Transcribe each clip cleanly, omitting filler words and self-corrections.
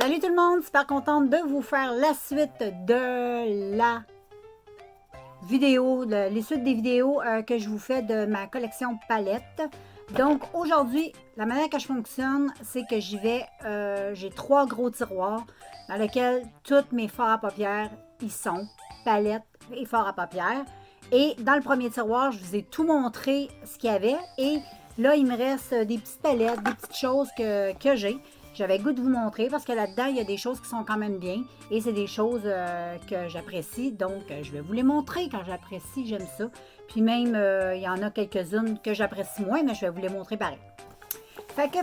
Salut tout le monde, super contente de vous faire la suite de la vidéo, les suites des vidéos que je vous fais de ma collection palette. Donc aujourd'hui, la manière que je fonctionne, c'est que j'y vais, j'ai 3 gros tiroirs dans lesquels tous mes fards à paupières y sont, palettes et fards à paupières. Et dans le premier tiroir, je vous ai tout montré ce qu'il y avait et là, il me reste des petites palettes, des petites choses que j'ai. J'avais le goût de vous montrer parce que là-dedans, il y a des choses qui sont quand même bien et c'est des choses que j'apprécie. Donc, je vais vous les montrer quand j'apprécie, j'aime ça. Puis même, il y en a quelques-unes que j'apprécie moins, mais je vais vous les montrer pareil. Fait que,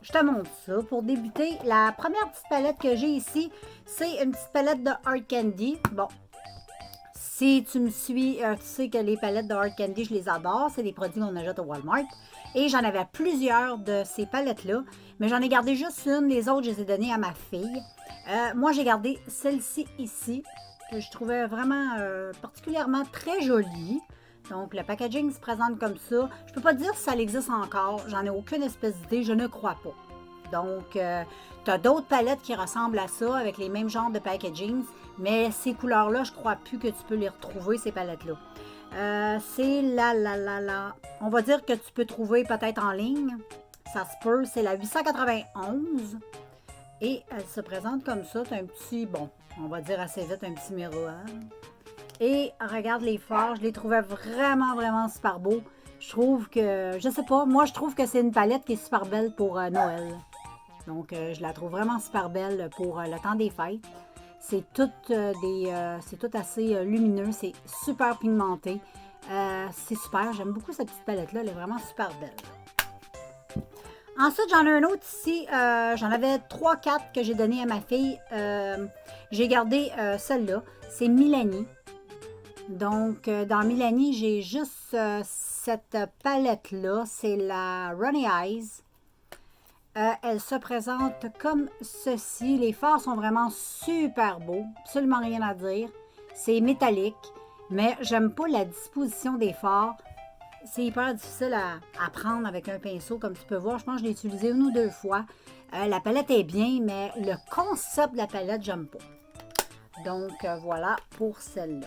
je te montre ça. Pour débuter, la première petite palette que j'ai ici, c'est une petite palette de Hard Candy. Bon, si tu me suis, tu sais que les palettes de Hard Candy, je les adore. C'est des produits qu'on achète au Walmart. Et j'en avais plusieurs de ces palettes-là. Mais j'en ai gardé juste une. Les autres, je les ai données à ma fille. Moi, j'ai gardé celle-ci ici, que je trouvais vraiment particulièrement très jolie. Donc, le packaging se présente comme ça. Je peux pas dire si ça existe encore. J'en ai aucune espèce d'idée. Je ne crois pas. Donc, tu as d'autres palettes qui ressemblent à ça, avec les mêmes genres de packaging. Mais ces couleurs-là, je crois plus que tu peux les retrouver, ces palettes-là. C'est on va dire que tu peux trouver peut-être en ligne. Ça se peut. C'est la 891. Et elle se présente comme ça. C'est un petit, bon, on va dire assez vite, un petit miroir. Et regarde les fards. Je les trouvais vraiment, vraiment super beaux. Je trouve que, je sais pas, moi je trouve que c'est une palette qui est super belle pour Noël. Donc, je la trouve vraiment super belle pour le temps des fêtes. C'est tout, c'est tout assez lumineux, c'est super pigmenté. C'est super, j'aime beaucoup cette petite palette-là, elle est vraiment super belle. Ensuite, j'en ai un autre ici. J'en avais 3-4 que j'ai donné à ma fille. J'ai gardé celle-là. C'est Milani. Donc, dans Milani, j'ai juste cette palette-là. C'est la Runny Eyes. Elle se présente comme ceci. Les fards sont vraiment super beaux. Absolument rien à dire. C'est métallique. Mais j'aime pas la disposition des fards. C'est hyper difficile à prendre avec un pinceau. Comme tu peux voir, je pense que je l'ai utilisé une ou deux fois. La palette est bien, mais le concept de la palette, j'aime pas. Donc, voilà pour celle-là.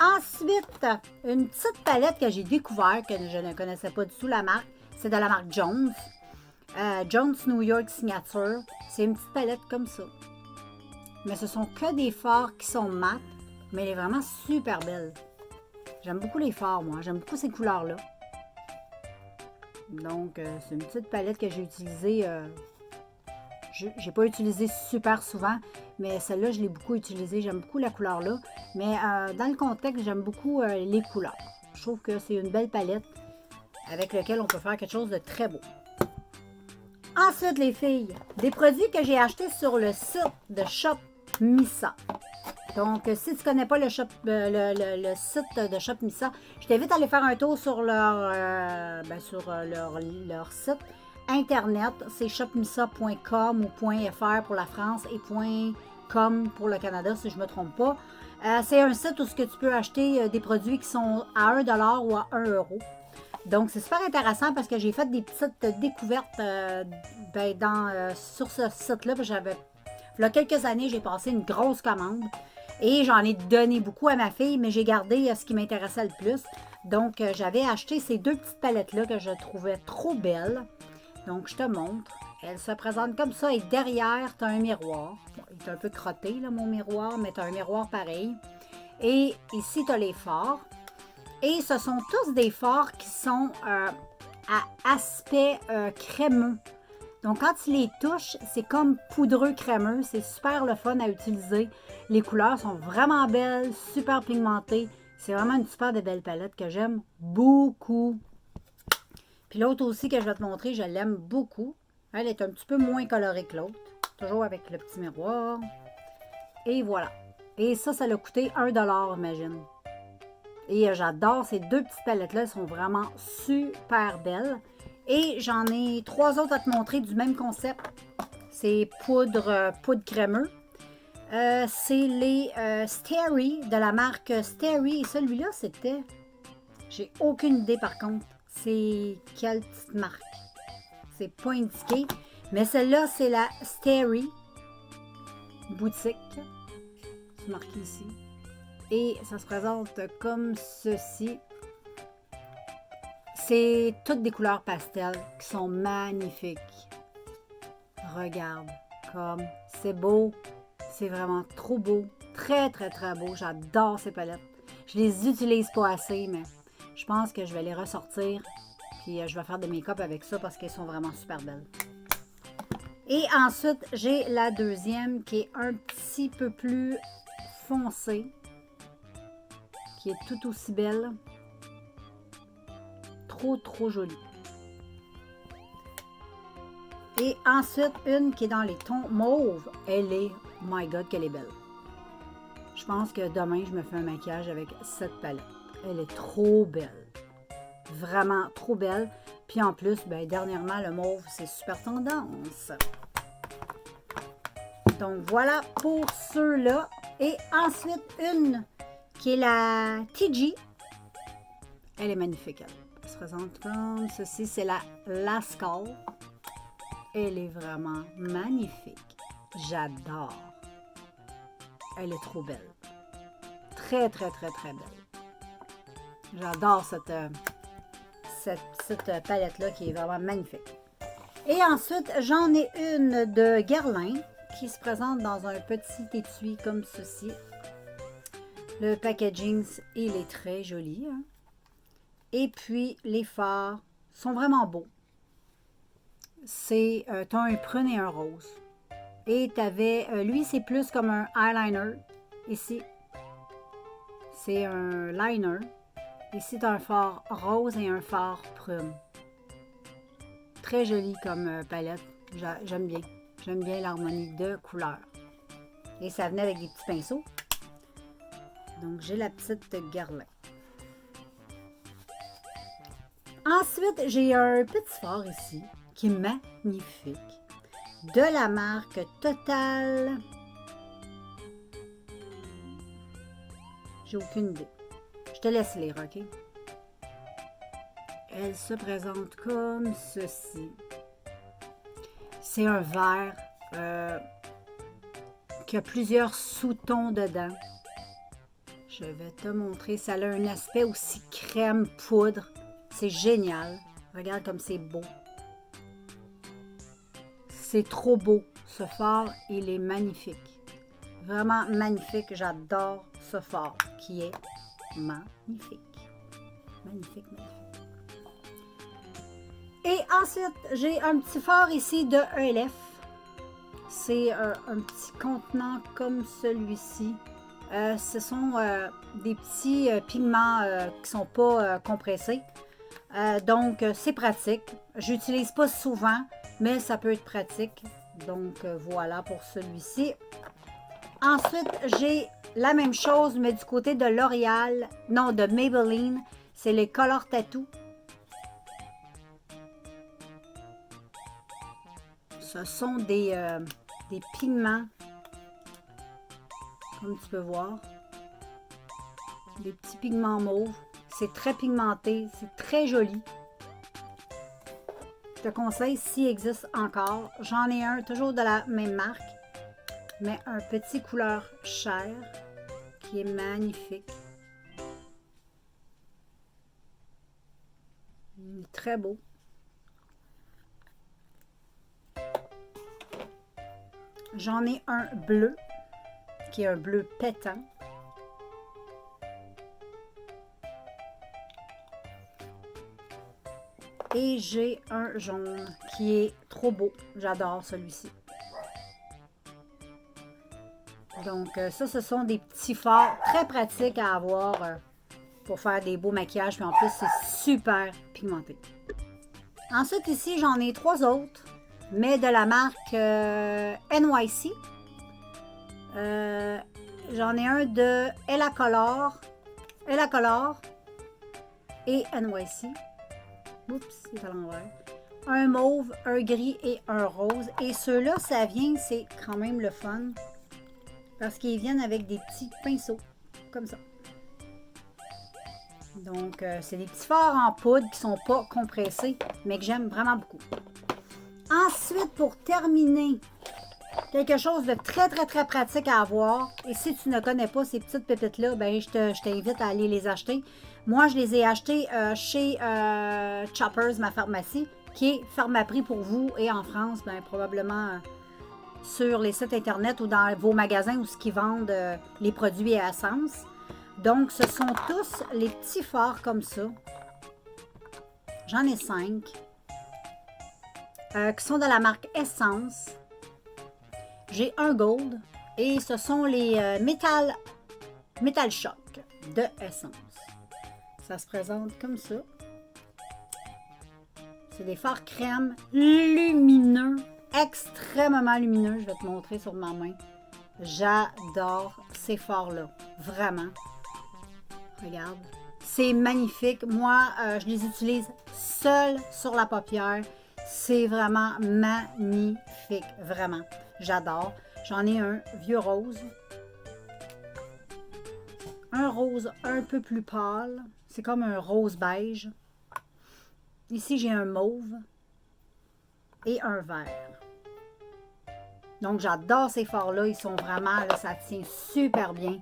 Ensuite, une petite palette que j'ai découverte, que je ne connaissais pas du tout la marque. C'est de la marque Jones. Jones New York Signature. C'est une petite palette comme ça. Mais ce sont que des fards qui sont mat, mais elle est vraiment super belle. J'aime beaucoup les fards, moi. J'aime beaucoup ces couleurs-là. Donc, c'est une petite palette que j'ai utilisée. J'ai pas utilisé super souvent, mais celle-là, je l'ai beaucoup utilisée. J'aime beaucoup la couleur-là. Mais dans le contexte, j'aime beaucoup les couleurs. Je trouve que c'est une belle palette avec laquelle on peut faire quelque chose de très beau. Ensuite, les filles, des produits que j'ai achetés sur le site de Shop Missa. Donc, si tu ne connais pas le site de Shop Missa, je t'invite à aller faire un tour sur leur site internet. C'est shopmissa.com ou .fr pour la France et .com pour le Canada, si je ne me trompe pas. C'est un site où tu peux acheter des produits qui sont à 1 $ ou à 1 €. Donc, c'est super intéressant parce que j'ai fait des petites découvertes sur ce site-là. Il y a quelques années, j'ai passé une grosse commande et j'en ai donné beaucoup à ma fille, mais j'ai gardé ce qui m'intéressait le plus. Donc, j'avais acheté ces deux petites palettes-là que je trouvais trop belles. Donc, je te montre. Elle se présente comme ça et derrière, tu as un miroir. Bon, il est un peu crotté, là, mon miroir, mais tu as un miroir pareil. Et ici, tu as les fards. Et ce sont tous des fards qui sont à aspect crémeux. Donc, quand tu les touches, c'est comme poudreux crémeux. C'est super le fun à utiliser. Les couleurs sont vraiment belles, super pigmentées. C'est vraiment une super de belle palette que j'aime beaucoup. Puis l'autre aussi que je vais te montrer, je l'aime beaucoup. Elle est un petit peu moins colorée que l'autre. Toujours avec le petit miroir. Et voilà. Et ça a coûté 1 $, imagine. Et j'adore ces deux petites palettes-là. Elles sont vraiment super belles. Et j'en ai 3 autres à te montrer du même concept. C'est poudre crémeux. C'est les Steri de la marque Steri. Et celui-là, c'était... J'ai aucune idée par contre. C'est quelle petite marque? C'est pas indiqué. Mais celle-là, c'est la Starry Boutique. C'est marqué ici. Et ça se présente comme ceci. C'est toutes des couleurs pastel qui sont magnifiques. Regarde comme c'est beau. C'est vraiment trop beau. Très, très, très beau. J'adore ces palettes. Je les utilise pas assez, mais je pense que je vais les ressortir. Puis je vais faire des make-up avec ça parce qu'elles sont vraiment super belles. Et ensuite, j'ai la deuxième qui est un petit peu plus foncée. Qui est tout aussi belle. Trop, trop jolie. Et ensuite, une qui est dans les tons mauve. Elle est, oh my god, qu'elle est belle. Je pense que demain, je me fais un maquillage avec cette palette. Elle est trop belle. Vraiment trop belle. Puis en plus, ben, dernièrement, le mauve, c'est super tendance. Donc voilà pour ceux-là. Et ensuite, une qui est la TG. Elle est magnifique. Elle se présente comme ceci. C'est la Lascaux. Elle est vraiment magnifique. J'adore. Elle est trop belle. Très, très, très, très belle. J'adore cette palette-là qui est vraiment magnifique. Et ensuite, j'en ai une de Guerlain qui se présente dans un petit étui comme ceci. Le packaging, il est très joli. Hein? Et puis, les fards sont vraiment beaux. C'est un prune et un rose. Et tu avais, lui, c'est plus comme un eyeliner. Ici, c'est un liner. Ici, tu as un fard rose et un fard prune. Très joli comme palette. J'aime bien. J'aime bien l'harmonie de couleurs. Et ça venait avec des petits pinceaux. Donc, j'ai la petite Guerlain. Ensuite, j'ai un petit fard ici qui est magnifique. De la marque Total. J'ai aucune idée. Je te laisse lire, ok? Elle se présente comme ceci. C'est un vert qui a plusieurs sous-tons dedans. Je vais te montrer. Ça a un aspect aussi crème poudre. C'est génial. Regarde comme c'est beau. C'est trop beau. Ce fard, il est magnifique. Vraiment magnifique. J'adore ce fard qui est magnifique. Magnifique, magnifique. Et ensuite, j'ai un petit fard ici de ELF. C'est un petit contenant comme celui-ci. Ce sont des petits pigments qui ne sont pas compressés. Donc, c'est pratique. J'utilise pas souvent, mais ça peut être pratique. Donc, voilà pour celui-ci. Ensuite, j'ai la même chose, mais du côté de L'Oréal. Non, de Maybelline. C'est les Color Tattoo. Ce sont des pigments, comme tu peux voir. Des petits pigments mauves. C'est très pigmenté, c'est très joli. Je te conseille, s'il existe encore. J'en ai un, toujours de la même marque, mais un petit couleur chair qui est magnifique. Il est très beau. J'en ai un bleu, qui est un bleu pétant. Et j'ai un jaune qui est trop beau. J'adore celui-ci. Donc ça, ce sont des petits fards très pratiques à avoir pour faire des beaux maquillages. Puis en plus, c'est super pigmenté. Ensuite, ici, j'en ai 3 autres, mais de la marque NYC. J'en ai un de Ella Color et NYC. Oups, c'est à l'envers. Un mauve, un gris et un rose. Et ceux-là, ça vient, c'est quand même le fun. Parce qu'ils viennent avec des petits pinceaux, comme ça. Donc, c'est des petits fards en poudre qui ne sont pas compressés, mais que j'aime vraiment beaucoup. Ensuite, pour terminer, quelque chose de très, très, très pratique à avoir. Et si tu ne connais pas ces petites pépites-là, ben, je t'invite à aller les acheter. Moi, je les ai achetées chez Choppers, ma pharmacie, qui est Pharmaprix pour vous. Et en France, ben, probablement sur les sites Internet ou dans vos magasins où ils vendent les produits à essence. Donc, ce sont tous les petits fards comme ça. J'en ai 5. Qui sont de la marque Essence. J'ai un Gold. Et ce sont les Metal Shock de Essence. Ça se présente comme ça. C'est des fards crème lumineux. Extrêmement lumineux. Je vais te montrer sur ma main. J'adore ces fards-là. Vraiment. Regarde. C'est magnifique. Moi, je les utilise seuls sur la paupière. C'est vraiment magnifique. Vraiment. J'adore. J'en ai un vieux rose. Un rose un peu plus pâle. C'est comme un rose beige. Ici, j'ai un mauve. Et un vert. Donc, j'adore ces fards-là. Ils sont vraiment, là, ça tient super bien.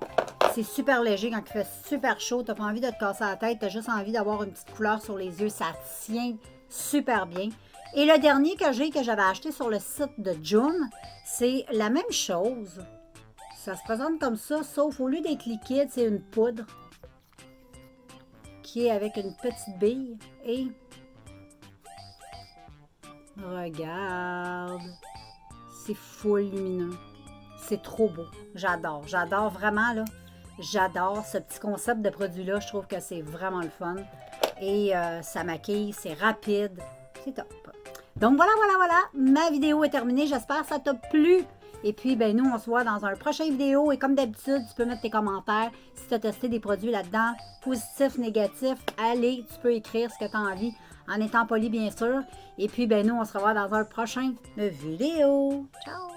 C'est super léger quand il fait super chaud. Tu n'as pas envie de te casser la tête. Tu as juste envie d'avoir une petite couleur sur les yeux. Ça tient super bien. Et le dernier que j'avais acheté sur le site de June, c'est la même chose. Ça se présente comme ça, sauf au lieu d'être liquide, c'est une poudre qui est avec une petite bille. Et regarde, c'est full lumineux. C'est trop beau. J'adore. J'adore vraiment, là. J'adore ce petit concept de produit-là. Je trouve que c'est vraiment le fun. Et ça maquille, c'est rapide. C'est top. Donc voilà. Ma vidéo est terminée. J'espère que ça t'a plu. Et puis, ben nous, on se voit dans un prochain vidéo. Et comme d'habitude, tu peux mettre tes commentaires. Si tu as testé des produits là-dedans, positifs, négatifs, allez, tu peux écrire ce que tu as envie, en étant poli, bien sûr. Et puis, ben nous, on se revoit dans un prochain vidéo. Ciao!